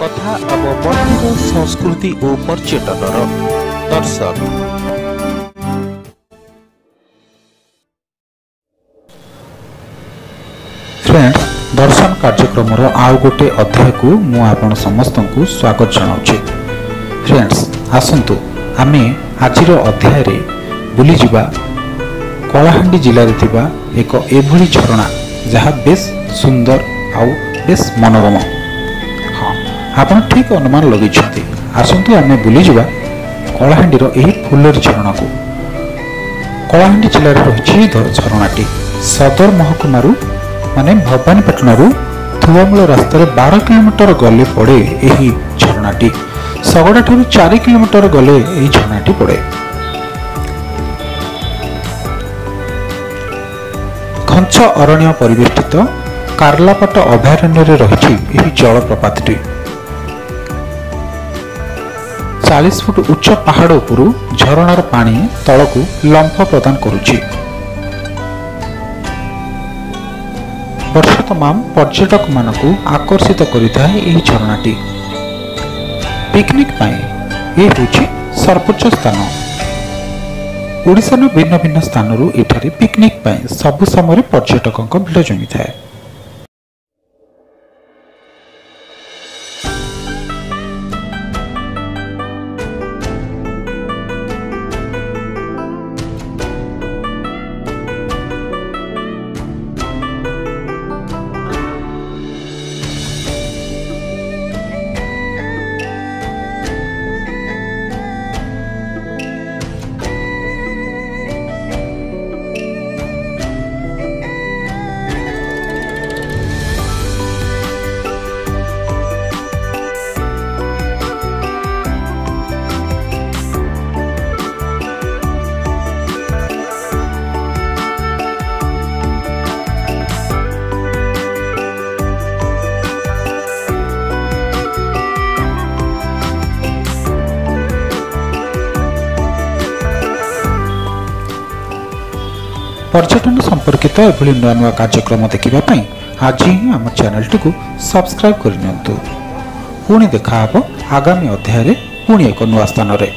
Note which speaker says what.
Speaker 1: कथा आम मंदिर संस्कृति और पर्यटन दर्शन।
Speaker 2: फ्रेंड्स, दर्शन कार्यक्रम आउ गोटे अध्याय को मु आपण समस्त को स्वागत जनाऊँ। फ्रेंड्स, आसंतु आमे आजिर अध्याय रे बुली जिबा कलाहांडी जिले में थिबा एक एभली झरणा जहाँ बेस सुंदर आउ बेस मनोरम। हाँ, आपण ठीक अनुमान लगे। आसंतु आमे बुली जिबा कलाहांडीर एही फुलर झरणा को। कलाहांडी जिले में रही झरणाटी सदर महकुमारू माने भवानीपाटणरू थुआमूल रास्तार 12 किलोमीटर गले पड़े यही झरणाटी। सगड़ा ठारू 4 किलोमीटर गले यही झरणाटी पड़े। घंच अरण्य परिवेष्टित कार्लापाट अभयारण्य रही जलप्रपातटी 40 फुट उच्च पहाड़ उपरू झरणार पानी तलकू लंफ प्रदान करुछि। वर्ष तमाम पर्यटक मानकू आकर्षित करिथाय एही झरणाटी। पिकनिक पाई ए होछि सर्वोच्च स्थान। ओडिशार भिन्न भिन्न स्थानरू एठारे पिकनिक पाई सबु समय पर्यटकक भिड़ जमी थाए। पर्यटन संपर्कित एभली नुआ नुआ कार्यक्रम देखिबा आज ही आम चैनल टी सब्सक्राइब करनियंतु। पुणी देखा हबो आगामी अध्याय रे पुणी एक नुआ स्थान रे।